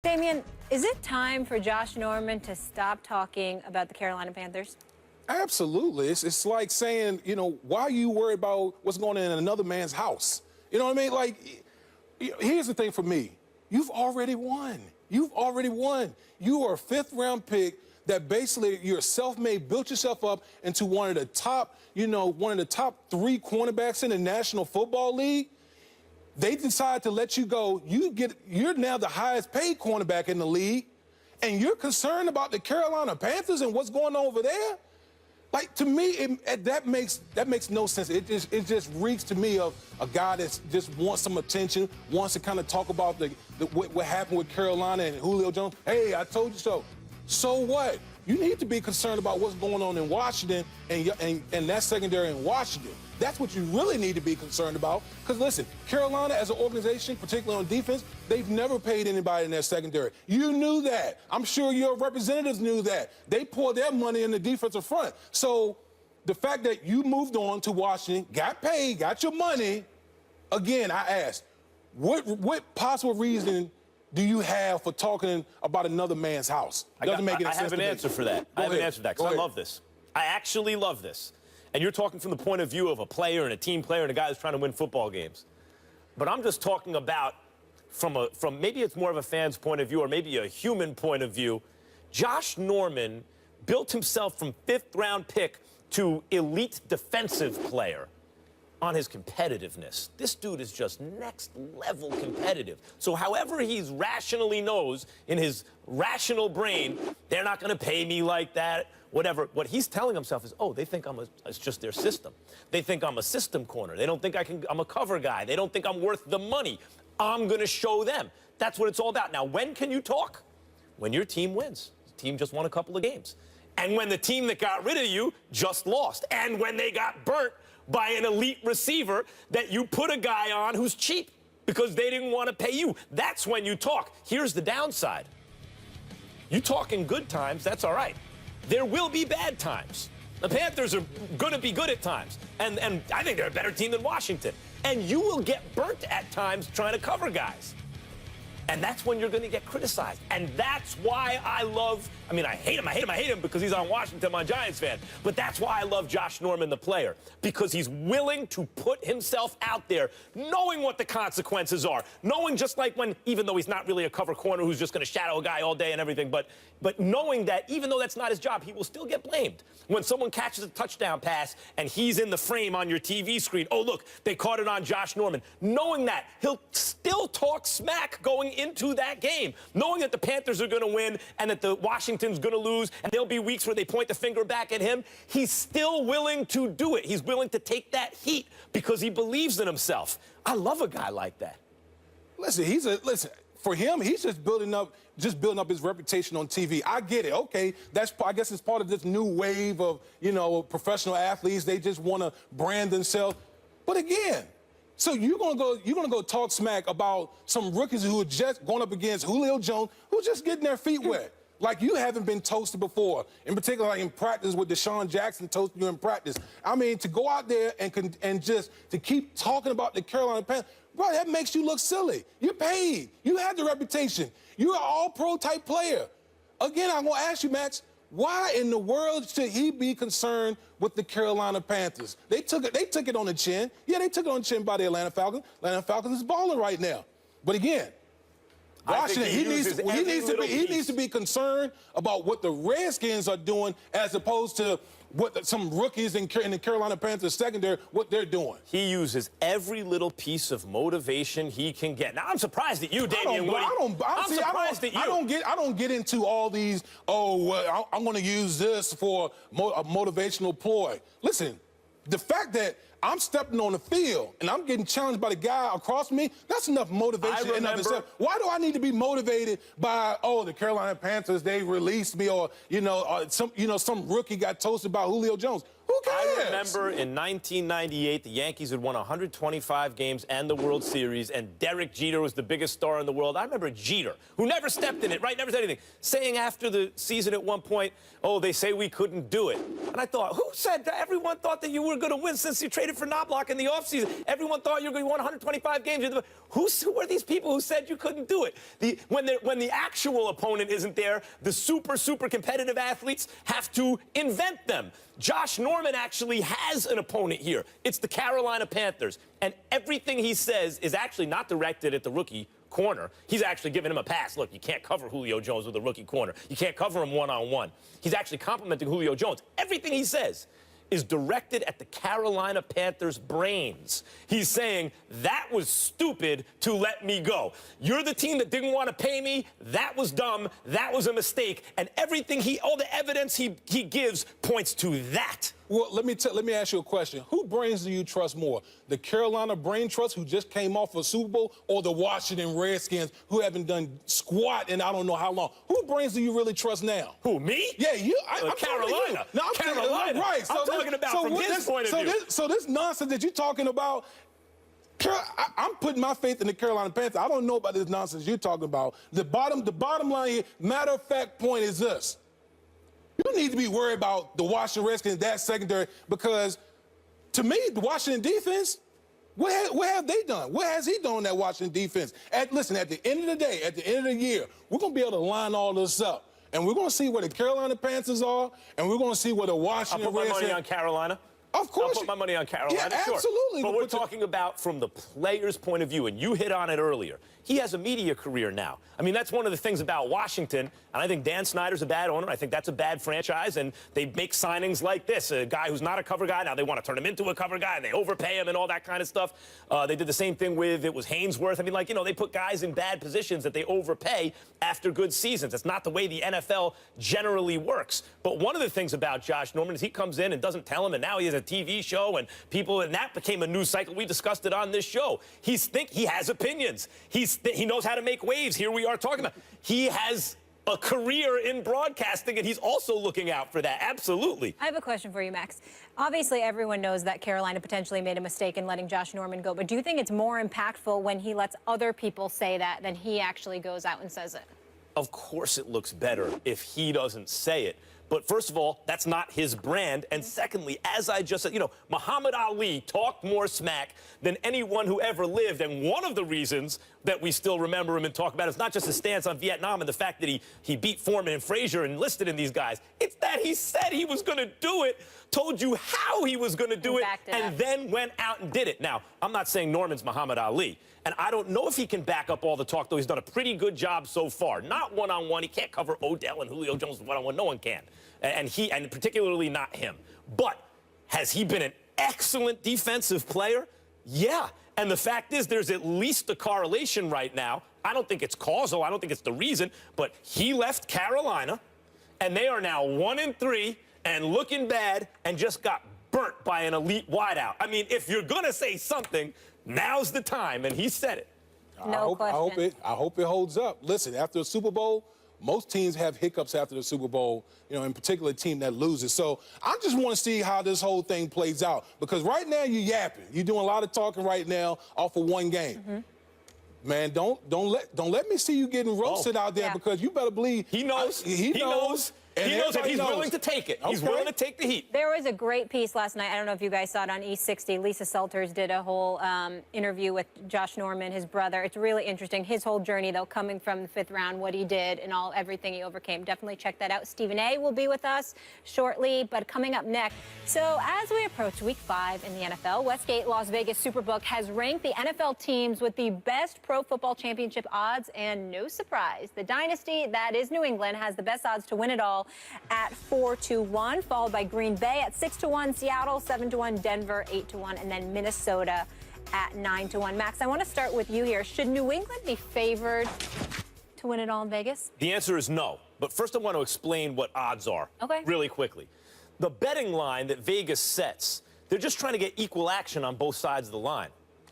Damian, is it time for Josh Norman to stop talking about the Carolina Panthers? Absolutely. It's like saying, why are you worried about what's going on in another man's house? You know what I mean? Like, here's the thing for me. You've already won. You've already won. You are a fifth-round pick that basically you're self-made, built yourself up into one of the top, one of the top 3 cornerbacks in the National Football League. They decide to let you go. You're now the highest paid cornerback in the league, and you're concerned about the Carolina Panthers and what's going on over there? Like, to me, that makes no sense. It just reeks to me of a guy that just wants some attention, wants to kind of talk about what happened with Carolina and Julio Jones. Hey, I told you so. So what? You need to be concerned about what's going on in Washington and that secondary in Washington. That's what you really need to be concerned about. Because, listen, Carolina as an organization, particularly on defense, they've never paid anybody in their secondary. You knew that. I'm sure your representatives knew that. They poured their money in the defensive front. So the fact that you moved on to Washington, got paid, got your money, again, I ask, what possible reason do you have for talking about another man's house? Doesn't make any sense. I have an answer for that. I have an answer for that because I love this. I actually love this. And you're talking from the point of view of a player and a team player and a guy who's trying to win football games. But I'm just talking about from maybe it's more of a fan's point of view or maybe a human point of view. Josh Norman built himself from 5th-round pick to elite defensive player on his competitiveness. This dude is just next-level competitive. So however he's rationally knows in his rational brain, they're not going to pay me like that, whatever. What he's telling himself is, oh, they think it's just their system. They think I'm a system corner. They don't think I'm a cover guy. They don't think I'm worth the money. I'm going to show them. That's what it's all about. Now, when can you talk? When your team wins. The team just won a couple of games. And when the team that got rid of you just lost. And when they got burnt by an elite receiver that you put a guy on who's cheap because they didn't want to pay you. That's when you talk. Here's the downside. You talk in good times, that's all right. There will be bad times. The Panthers are going to be good at times. And I think they're a better team than Washington. And you will get burnt at times trying to cover guys. And that's when you're going to get criticized. And that's why I hate him because he's on Washington, I'm a Giants fan. But that's why I love Josh Norman, the player, because he's willing to put himself out there, knowing what the consequences are, knowing just like even though he's not really a cover corner who's just going to shadow a guy all day and everything, but knowing that even though that's not his job, he will still get blamed. When someone catches a touchdown pass and he's in the frame on your TV screen, oh, look, they caught it on Josh Norman. Knowing that, he'll still talk smack going into that game, knowing that the Panthers are going to win and that the Washington's going to lose and there'll be weeks where they point the finger back at him. He's still willing to do it. He's willing to take that heat because he believes in himself. I love a guy like that. Listen, for him, he's just building up his reputation on TV. I get it. Okay, I guess it's part of this new wave of, professional athletes. They just want to brand themselves. But again, so you're gonna go talk smack about some rookies who are just going up against Julio Jones, who's just getting their feet wet. Like you haven't been toasted before, in particular like in practice with Deshaun Jackson toasting you in practice. I mean, to go out there and just to keep talking about the Carolina Panthers, bro, that makes you look silly. You're paid. You have the reputation. You're an all-pro type player. Again, I'm gonna ask you, Max, why in the world should he be concerned with the Carolina Panthers? They took it on the chin. Yeah, they took it on the chin by the Atlanta Falcons. Atlanta Falcons is balling right now. But again, Washington, he needs to be concerned about what the Redskins are doing as opposed to what some rookies in the Carolina Panthers secondary, what they're doing. He uses every little piece of motivation he can get. Now, I'm surprised at you, Damian. I don't get into all these, I'm going to use this for a motivational ploy. Listen, the fact that I'm stepping on the field and I'm getting challenged by the guy across me, that's enough motivation in and of itself. Why do I need to be motivated by, the Carolina Panthers, they released me, or, some rookie got toasted by Julio Jones? Who cares? I remember in 1998, the Yankees had won 125 games and the World Series, and Derek Jeter was the biggest star in the world. I remember Jeter, who never stepped in it, right, never said anything, saying after the season at one point, oh, they say we couldn't do it. And I thought, who said that? Everyone thought that you were going to win since you traded traded for Knobloch in the offseason. Everyone thought you were going to win 125 games. Who are these people who said you couldn't do it? When the actual opponent isn't there, the super competitive athletes have to invent them. Josh Norman actually has an opponent here. It's the Carolina Panthers. And everything he says is actually not directed at the rookie corner. He's actually giving him a pass. Look, you can't cover Julio Jones with a rookie corner. You can't cover him one-on-one. He's actually complimenting Julio Jones. Everything he says is directed at the Carolina Panthers' brains. He's saying, that was stupid to let me go. You're the team that didn't want to pay me. That was dumb. That was a mistake. And everything all the evidence he gives points to that. Well, let me ask you a question. Who brains do you trust more? The Carolina Brain Trust, who just came off a Super Bowl, or the Washington Redskins, who haven't done squat in I don't know how long? Who brains do you really trust now? Who, me? Yeah, you. I'm Carolina. No, I'm Carolina. Right. I'm talking about from his point of view. So this nonsense that you're talking about, I'm putting my faith in the Carolina Panthers. I don't know about this nonsense you're talking about. The bottom line here, matter of fact point is this. You need to be worried about the Washington Redskins, that secondary, because to me, the Washington defense, what have they done? What has he done in that Washington defense? Listen, at the end of the day, at the end of the year, we're going to be able to line all this up. And we're going to see where the Carolina Panthers are, and we're going to see where the Washington Redskins... I'll put my money on Carolina. Of course. I'll put my money on Carolina, yeah, sure. absolutely. But we're talking about from the player's point of view, and you hit on it earlier. He has a media career now. I mean, that's one of the things about Washington, and I think Dan Snyder's a bad owner. I think that's a bad franchise, and they make signings like this. A guy who's not a cover guy, now they want to turn him into a cover guy, and they overpay him and all that kind of stuff. They did the same thing with, it was Hainsworth. I mean, like, you know, they put guys in bad positions that they overpay after good seasons. It's not the way the NFL generally works. But one of the things about Josh Norman is he comes in and doesn't tell him, and now he has a TV show, and that became a news cycle. We discussed it on this show. He has opinions. He knows how to make waves. Here we are talking about. He has a career in broadcasting, and he's also looking out for that. Absolutely. I have a question for you, Max. Obviously, everyone knows that Carolina potentially made a mistake in letting Josh Norman go, but do you think it's more impactful when he lets other people say that than he actually goes out and says it? Of course it looks better if he doesn't say it. But first of all, that's not his brand. And secondly, as I just said, you know, Muhammad Ali talked more smack than anyone who ever lived. And one of the reasons that we still remember him and talk about it is not just his stance on Vietnam and the fact that he beat Foreman and Frazier and enlisted in these guys. It's that he said he was going to do it, told you how he was going to do it, and then went out and did it. Now, I'm not saying Norman's Muhammad Ali. And I don't know if he can back up all the talk, though. He's done a pretty good job so far. Not one-on-one. He can't cover Odell and Julio Jones one-on-one. No one can. And particularly not him. But has he been an excellent defensive player? Yeah. And the fact is, there's at least a correlation right now. I don't think it's causal. I don't think it's the reason. But he left Carolina, and they are now 1-3 and looking bad and just got burnt by an elite wideout. I mean, if you're going to say something, now's the time, and he said it. No question. I hope it holds up. Listen, after a Super Bowl, most teams have hiccups after the Super Bowl, you know, in particular a team that loses. So I just want to see how this whole thing plays out, because right now you're yapping. You're doing a lot of talking right now off of one game. Mm-hmm. Man, don't let me see you getting roasted out there, because you better believe he knows. He knows. He knows, and he's willing to take it. He's willing to take the heat. There was a great piece last night. I don't know if you guys saw it on E60. Lisa Salters did a whole interview with Josh Norman, his brother. It's really interesting. His whole journey, though, coming from the 5th round, what he did and everything he overcame. Definitely check that out. Stephen A. will be with us shortly, but coming up next. So as we approach Week 5 in the NFL, Westgate Las Vegas Superbook has ranked the NFL teams with the best pro football championship odds, and no surprise, the dynasty that is New England has the best odds to win it all at 4-1, followed by Green Bay at 6-1, Seattle 7-1, Denver 8-1, and then Minnesota at 9-1. Max, I want to start with you here. Should New England be favored to win it all in Vegas? The answer is no. But first I want to explain what odds are really quickly. The betting line that Vegas sets, they're just trying to get equal action on both sides of the line,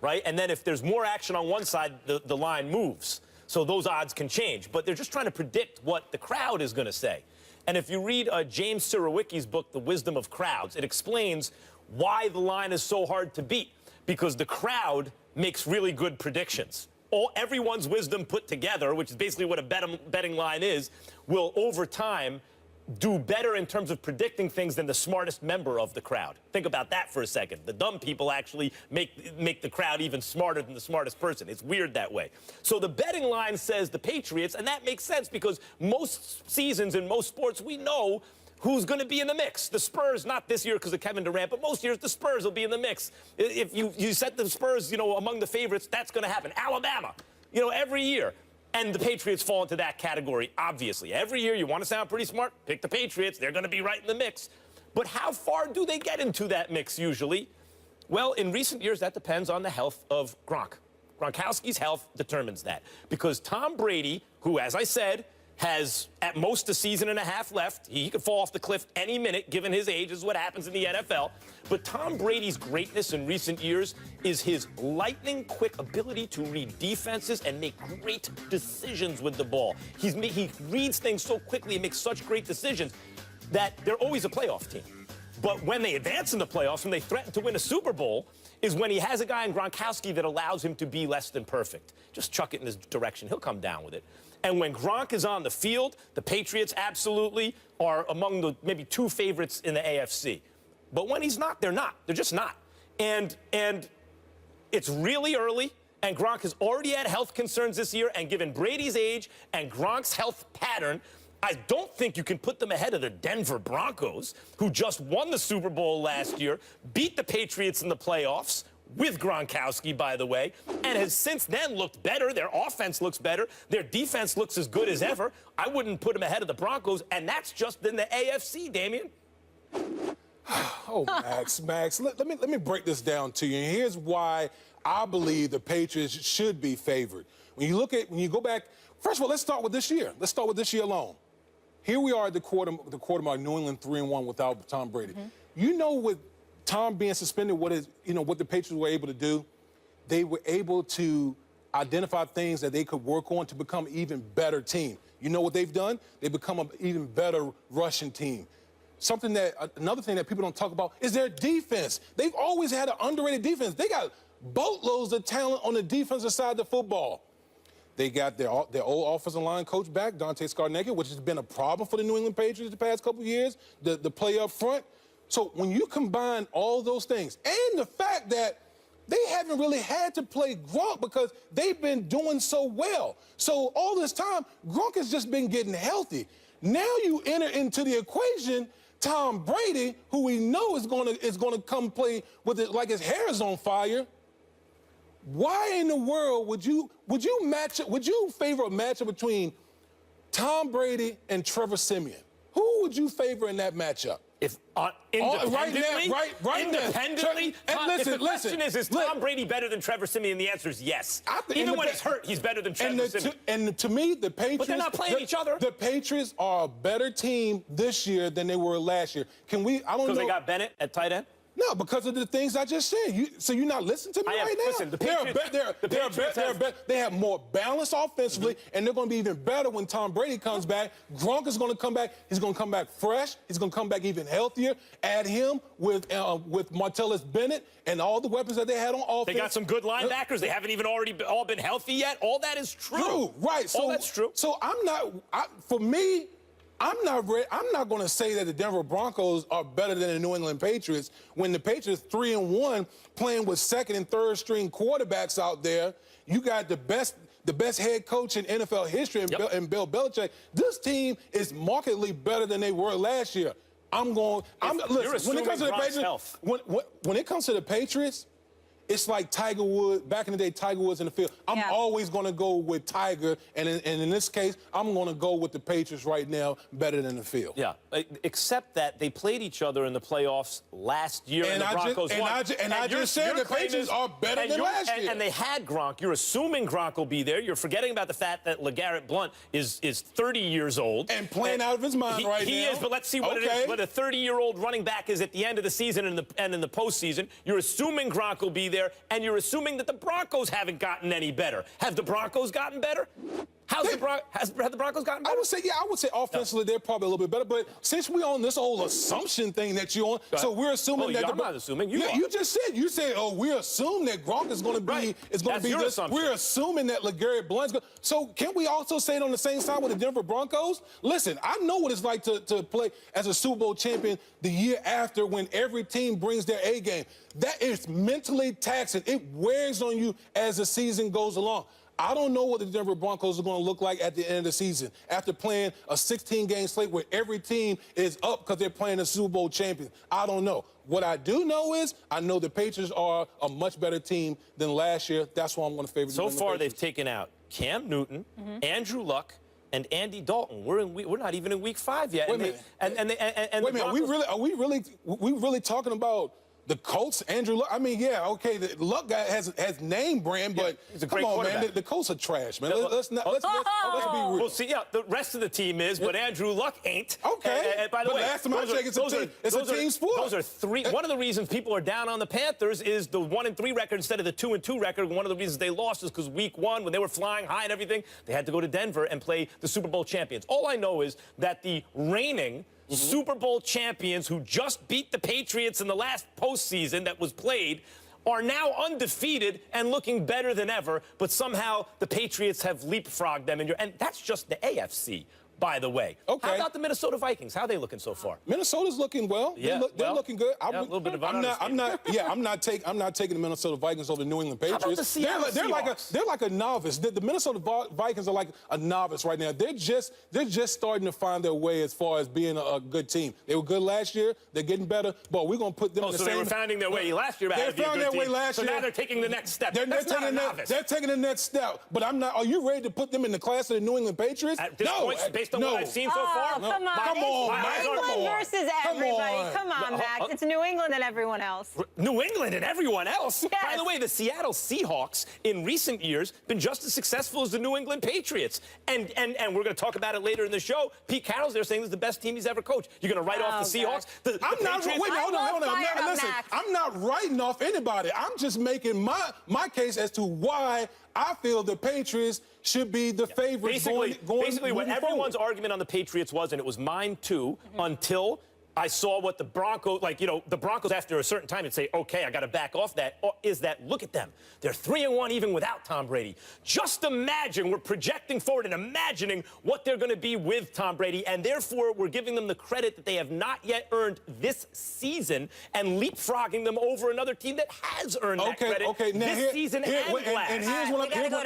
right? And then if there's more action on one side, the line moves. So those odds can change. But they're just trying to predict what the crowd is going to say. And if you read James Surowiecki's book, The Wisdom of Crowds, it explains why the line is so hard to beat. Because the crowd makes really good predictions. Everyone's wisdom put together, which is basically what a betting line is, will over time do better in terms of predicting things than the smartest member of the crowd. Think about that for a second. The dumb people actually make the crowd even smarter than the smartest person. It's weird that way. So the betting line says the Patriots, and that makes sense because most seasons in most sports, we know who's going to be in the mix. The Spurs, not this year because of Kevin Durant, but most years the Spurs will be in the mix. If you set the Spurs, among the favorites, that's going to happen. Alabama, every year. And the Patriots fall into that category, obviously. Every year, you want to sound pretty smart, pick the Patriots. They're going to be right in the mix. But how far do they get into that mix usually? Well, in recent years, that depends on the health of Gronk. Gronkowski's health determines that. Because Tom Brady, who, as I said, has at most a season and a half left. He could fall off the cliff any minute, given his age. This is what happens in the NFL. But Tom Brady's greatness in recent years is his lightning-quick ability to read defenses and make great decisions with the ball. He reads things so quickly and makes such great decisions that they're always a playoff team. But when they advance in the playoffs, when they threaten to win a Super Bowl, is when he has a guy in Gronkowski that allows him to be less than perfect. Just chuck it in his direction. He'll come down with it. And when Gronk is on the field, the Patriots absolutely are among the maybe two favorites in the AFC. But when he's not, they're not. They're just not. And it's really early, and Gronk has already had health concerns this year, and given Brady's age and Gronk's health pattern, I don't think you can put them ahead of the Denver Broncos, who just won the Super Bowl last year, beat the Patriots in the playoffs, with Gronkowski, by the way, and has since then looked better. Their offense looks better. Their defense looks as good as ever. I wouldn't put them ahead of the Broncos, and that's just in the AFC, Damian. Oh, Max, let me break this down to you. And here's why I believe the Patriots should be favored. When you go back, first of all, let's start with this year. Let's start with this year alone. Here we are at the quartermark, New England 3-1 without Tom Brady. Mm-hmm. With Tom being suspended, what the Patriots were able to do, they were able to identify things that they could work on to become an even better team. You know what they've done? They've become an even better rushing team. Another thing that people don't talk about is their defense. They've always had an underrated defense. They got boatloads of talent on the defensive side of the football. They got their old offensive line coach back, Dante Scarnecchia, which has been a problem for the New England Patriots the past couple of years, the play up front. So when you combine all those things and the fact that they haven't really had to play Gronk because they've been doing so well. So all this time, Gronk has just been getting healthy. Now you enter into the equation Tom Brady, who we know is gonna come play with it like his hair is on fire. Why in the world would you favor a matchup between Tom Brady and Trevor Siemian? Who would you favor in that matchup? If independently, independently. If the question is Tom Brady better than Trevor Siemian? The answer is yes. Even when he's hurt, he's better than Trevor Siemian. And to me, the Patriots. But they're not playing each other. The Patriots are a better team this year than they were last year. I don't know. Because they got Bennett at tight end? No, because of the things I just said. So you're not listening to me right now? Listen, the Patriots, they have more balance offensively, and they're going to be even better when Tom Brady comes back. Gronk is going to come back. He's going to come back fresh. He's going to come back even healthier. Add him with Martellus Bennett and all the weapons that they had on offense. They got some good linebackers. They haven't even all been healthy yet. All that is true. Right. All that's true. So for me, I'm not going to say that the Denver Broncos are better than the New England Patriots when the Patriots 3-1 playing with second and third string quarterbacks out there. You got the best head coach in NFL history in Bill Belichick. This team is markedly better than they were last year. Listen, when it comes to the Patriots, when it comes to the Patriots, it's like Tiger Woods, back in the day, Tiger Woods in the field. I'm always going to go with Tiger, and in this case, I'm going to go with the Patriots right now, better than the field. Yeah, except that they played each other in the playoffs last year, and the Broncos won. I just said the Patriots are better than last year. And they had Gronk. You're assuming Gronk will be there. You're forgetting about the fact that LeGarrette Blount is 30 years old. And playing out of his mind right now. He is, but let's see what it is. What a 30-year-old running back is at the end of the season and in the postseason. You're assuming Gronk will be there, and you're assuming that the Broncos haven't gotten any better. Have the Broncos gotten better? Have the Broncos gotten better? I would say offensively they're probably a little bit better. But since we're on this whole assumption thing that you're on, so we're assuming that I'm not assuming. You said, oh, we assume that Gronk is going to be Your this. assumption. We're assuming that LeGarrette Blount's going. So can we also say it on the same side with the Denver Broncos? Listen, I know what it's like to play as a Super Bowl champion the year after when every team brings their A game. That is mentally taxing. It wears on you as the season goes along. I don't know what the Denver Broncos are going to look like at the end of the season after playing a 16-game slate where every team is up because they're playing a Super Bowl champion. I don't know. What I do know is I know the Patriots are a much better team than last year. That's why I'm going to favor the So far, Patriots. they've taken out Cam Newton, Andrew Luck, and Andy Dalton. We're not even in week 5 yet. Wait a minute. Wait a minute. Are we really talking about the Colts, Andrew Luck? I mean, yeah, okay, the Luck guy has name brand, but he's a come great on, man, quarterback. the Colts are trash, man. Let's be real. Well, see, yeah, the rest of the team is, but Andrew Luck ain't. Okay. And by the way, last time I checked, it's a team sport. Those are three. One of the reasons people are down on the Panthers is the 1-3 record instead of the 2-2 record. One of the reasons they lost is because week 1, when they were flying high and everything, they had to go to Denver and play the Super Bowl champions. All I know is that the reigning Super Bowl champions who just beat the Patriots in the last postseason that was played are now undefeated and looking better than ever, but somehow the Patriots have leapfrogged them. And that's just the AFC, by the way. Okay. How about the Minnesota Vikings? How are they looking so far? Minnesota's looking well. Yeah, they're looking good. A little bit of I'm not taking the Minnesota Vikings over the New England Patriots. How about the Seattle Seahawks? They're like a novice. The Minnesota Vikings are like a novice right now. They're just starting to find their way as far as being a good team. They were good last year. They're getting better, but we're going to put them in the so same. They were finding their way last year. They found their way last year. So now they're taking the next step. They're taking the next step. But I'm not. Are you ready to put them in the class of the New England Patriots? At this point, based on what I've seen so far. Come on. Come on, It's New England versus everybody. Come on, Max. It's New England and everyone else. New England and everyone else? Yes. By the way, the Seattle Seahawks in recent years been just as successful as the New England Patriots. And we're going to talk about it later in the show. Pete Carroll's there saying this is the best team he's ever coached. You're going to write off the Seahawks? I'm not. Wait, hold on. Listen, I'm not writing off anybody. I'm just making my case as to why I feel the Patriots should be the favorites going Basically, what everyone's forward. argument on the Patriots was, and it was mine too, until I saw what the Broncos, the Broncos after a certain time would say, okay, I got to back off that, is that, look at them. They're 3-1 even without Tom Brady. Just imagine, we're projecting forward and imagining what they're going to be with Tom Brady, and therefore we're giving them the credit that they have not yet earned this season and leapfrogging them over another team that has earned that credit this season and last. And here's what